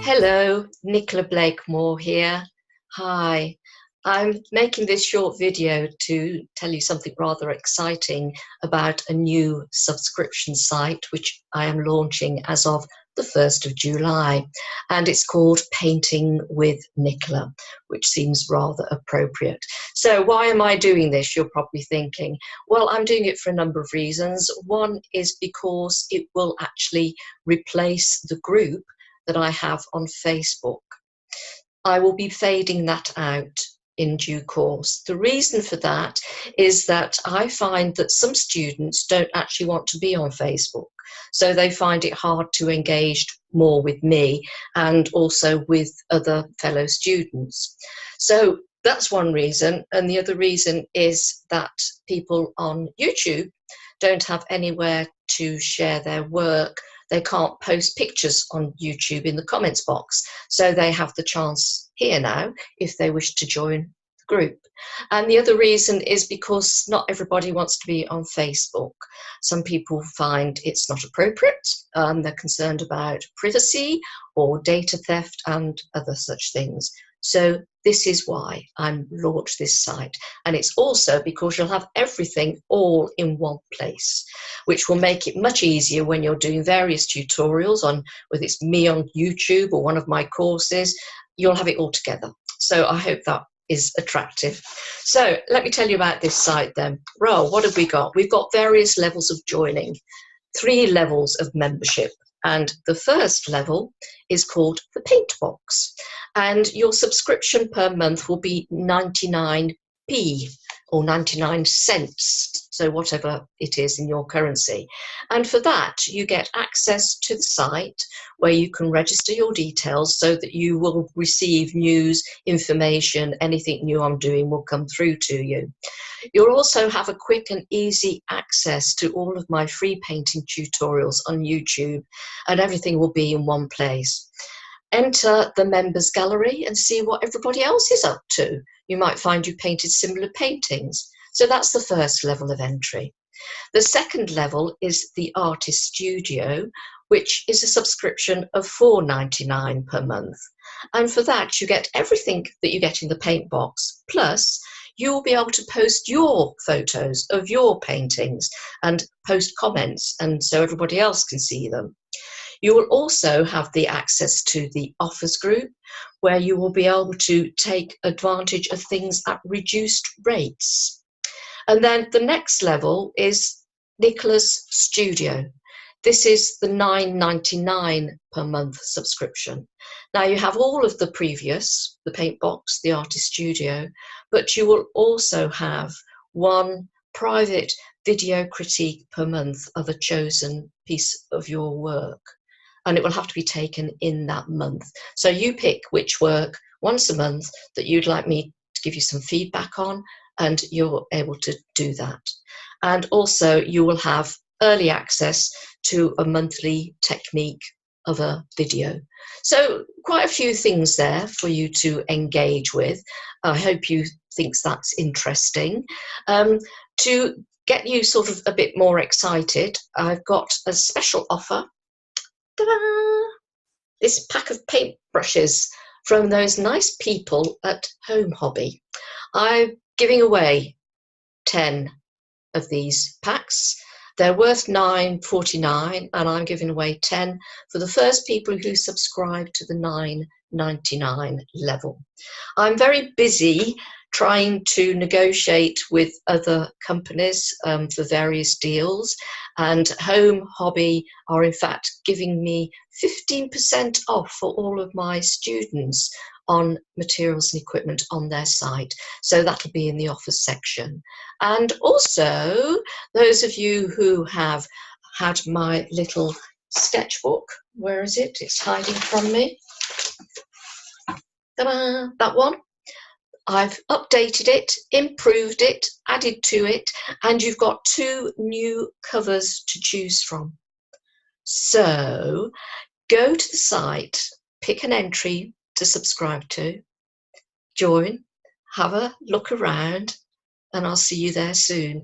Hello, Nicola Blakemore here. Hi, I'm making this short video to tell you something rather exciting about a new subscription site which I am launching as of the 1st of July, and it's called Painting with Nicola, which seems rather appropriate. So why am I doing this? You're probably thinking. Well, I'm doing it for a number of reasons. One is because it will actually replace the group that I have on Facebook. I will be fading that out in due course. The reason for that is that I find that some students don't actually want to be on Facebook, so they find it hard to engage more with me and also with other fellow students. So that's one reason, and the other reason is that people on YouTube don't have anywhere to share their work. They can't post pictures on YouTube in the comments box, so they have the chance here now if they wish to join the group. And the other reason is because not everybody wants to be on Facebook. Some people find it's not appropriate, they're concerned about privacy or data theft and other such things. So this is why I'm launched this site, and it's also because you'll have everything all in one place, which will make it much easier when you're doing various tutorials on whether it's me on YouTube or one of my courses. You'll have it all together. So I hope that is attractive. So let me tell you about this site then. Well, what have we got? We've got various levels of joining, 3 levels of membership. And the first level is called the Paint Box. And your subscription per month will be 99p or 99 cents, so whatever it is in your currency. And for that, you get access to the site where you can register your details so that you will receive news, information, anything new I'm doing will come through to you. You'll also have a quick and easy access to all of my free painting tutorials on YouTube, and everything will be in one place. Enter the members gallery and see what everybody else is up to. You might find you painted similar paintings. So that's the first level of entry. The second level is the Artist Studio, which is a subscription of £4.99 per month. And for that, you get everything that you get in the paint box, plus you will be able to post your photos of your paintings and post comments, and so everybody else can see them. You will also have the access to the offers group, where you will be able to take advantage of things at reduced rates. And then the next level is Nicola's Studio. This is the £9.99 per month subscription. Now you have all of the previous, the Paint Box, the Artist Studio, but you will also have one private video critique per month of a chosen piece of your work. And it will have to be taken in that month. So you pick which work once a month that you'd like me to give you some feedback on, and you're able to do that. And also you will have early access to a monthly technique of a video. So quite a few things there for you to engage with. I hope you think that's interesting. To get you sort of a bit more excited, I've got a special offer. Ta-da! This pack of paintbrushes from those nice people at Home Hobby. I'm giving away 10 of these packs. They're worth £9.49, and I'm giving away 10 for the first people who subscribe to the £9.99 level. I'm very busy trying to negotiate with other companies for various deals, and Home Hobby are in fact giving me 15% off for all of my students on materials and equipment on their site. So that'll be in the offers section. And also, those of you who have had my little sketchbook, where is it? It's hiding from me. Ta-da! That one. I've updated it, improved it, added to it, and you've got 2 new covers to choose from. So go to the site, pick an entry to subscribe to, join, have a look around, and I'll see you there soon.